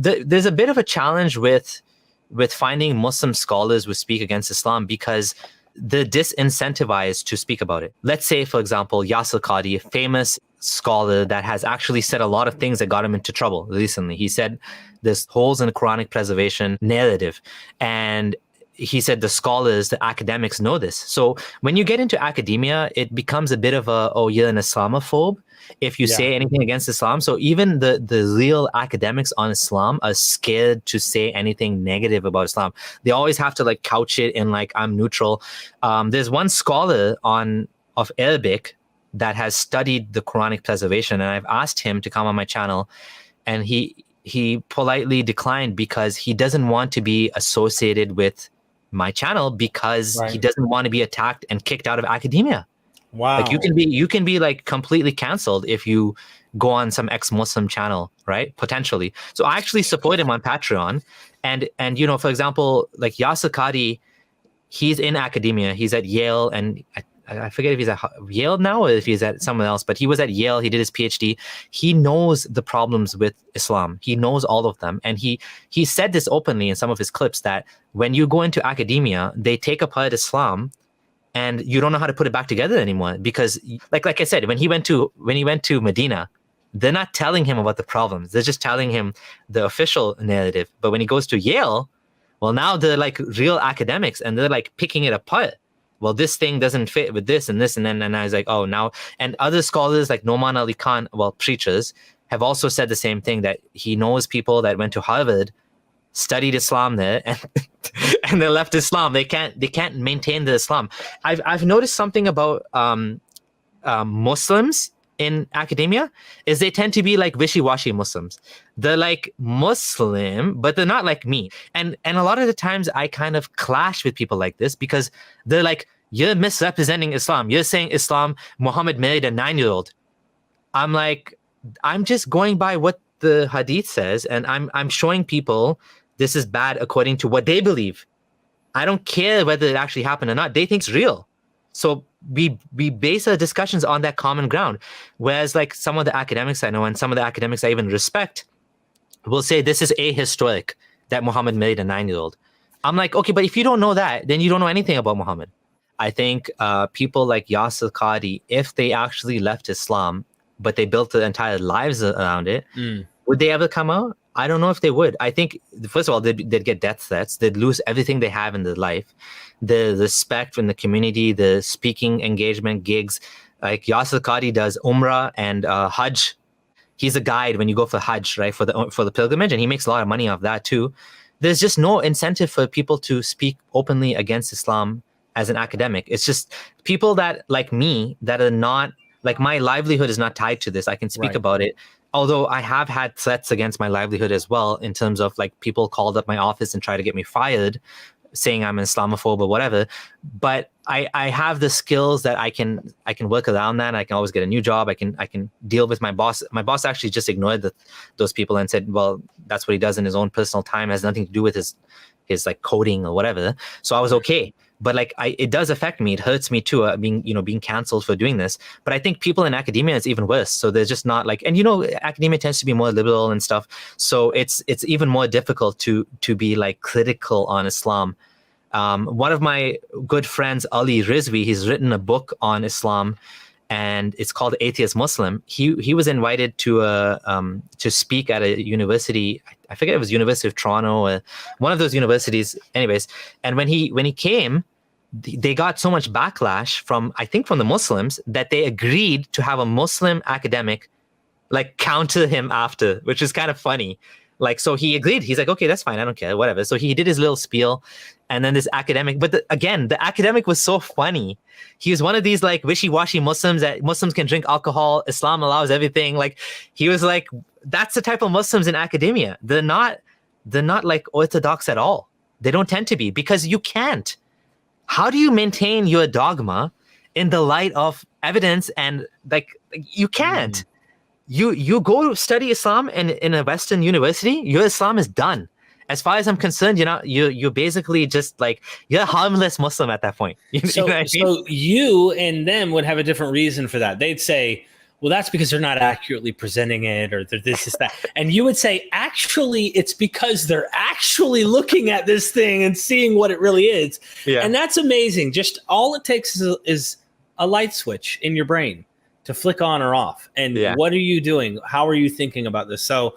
there's a bit of a challenge with finding Muslim scholars who speak against Islam because they're disincentivized to speak about it. Let's say, for example, Yasir Qadhi, a famous scholar that has actually said a lot of things that got him into trouble recently. He said there's holes in the Quranic preservation narrative. And he said the scholars, the academics know this. So when you get into academia, it becomes a bit of a, oh, you're an Islamophobe if you say anything against Islam. So even the real academics on Islam are scared to say anything negative about Islam. They always have to like couch it in like, I'm neutral. There's one scholar of Arabic that has studied the Quranic preservation, and I've asked him to come on my channel, and he politely declined because he doesn't want to be associated with my channel because he doesn't want to be attacked and kicked out of academia. Wow. Like you can be like completely canceled if you go on some ex-Muslim channel, right? Potentially. So I actually support him on Patreon. And you know, for example, like Yasir Qadhi, he's in academia. He's at Yale, and I forget if he's at Yale now or if he's at someone else, but he was at Yale. He did his PhD. He knows the problems with Islam. He knows all of them. And he said this openly in some of his clips that when you go into academia, they take apart Islam and you don't know how to put it back together anymore. Because like I said, when he went to Medina, they're not telling him about the problems. They're just telling him the official narrative. But when he goes to Yale, well, now they're like real academics and they're like picking it apart. Well, this thing doesn't fit with this and this. And then I was like, oh, now. And other scholars like Noman Ali Khan, well, preachers, have also said the same thing, that he knows people that went to Harvard, studied Islam there, and they left Islam. They can't maintain the Islam. I've noticed something about Muslims in academia is they tend to be like wishy-washy Muslims. They're like Muslim, but they're not like me. And a lot of the times I kind of clash with people like this because they're like, you're misrepresenting Islam. You're saying Islam, Muhammad married a 9-year-old. I'm like, I'm just going by what the hadith says, and I'm showing people this is bad according to what they believe. I don't care whether it actually happened or not. They think it's real. So we base our discussions on that common ground. Whereas like some of the academics I know and some of the academics I even respect will say this is ahistoric that Muhammad married a 9-year-old. I'm like, okay, but if you don't know that, then you don't know anything about Muhammad. I think people like Yasir Qadhi, if they actually left Islam, but they built their entire lives around it, would they ever come out? I don't know if they would. I think, first of all, they'd get death threats. They'd lose everything they have in their life. The respect from the community, the speaking engagement gigs. Like Yasir Qadhi does Umrah and Hajj. He's a guide when you go for Hajj, right, for the pilgrimage, and he makes a lot of money off that too. There's just no incentive for people to speak openly against Islam as an academic. It's just people that, like me, that are not, like my livelihood is not tied to this. I can speak about it. Although I have had threats against my livelihood as well, in terms of like people called up my office and tried to get me fired, saying I'm an Islamophobe or whatever. But I have the skills that I can work around that. I can always get a new job. I can deal with my boss. My boss actually just ignored those people and said, well, that's what he does in his own personal time. It has nothing to do with his like coding or whatever. So I was okay. But like it does affect me. It hurts me too, being canceled for doing this. But I think people in academia, it's even worse. So they're just not like, and academia tends to be more liberal and stuff. So it's even more difficult to be like critical on Islam. One of my good friends, Ali Rizvi, he's written a book on Islam, and it's called Atheist Muslim. He was invited to speak at a university. I forget, it was University of Toronto or one of those universities. Anyways, and when he came, they got so much backlash from the Muslims that they agreed to have a Muslim academic like counter him after, which is kind of funny. Like, so he agreed. He's like, okay, that's fine. I don't care, whatever. So he did his little spiel, and then this academic, but the academic was so funny. He was one of these like wishy-washy Muslims that Muslims can drink alcohol. Islam allows everything. Like, he was like, that's the type of Muslims in academia. They're not like orthodox at all. They don't tend to be, because you can't. How do you maintain your dogma in the light of evidence? And like, you can't. You go study Islam in a Western university, your Islam is done. As far as I'm concerned, you're basically just like, you're a harmless Muslim at that point. So you and them would have a different reason for that. They'd say, well, that's because they're not accurately presenting it, or they're this is that. And you would say, actually, it's because they're actually looking at this thing and seeing what it really is. Yeah. And that's amazing. Just all it takes is a light switch in your brain to flick on or off. And what are you doing? How are you thinking about this? So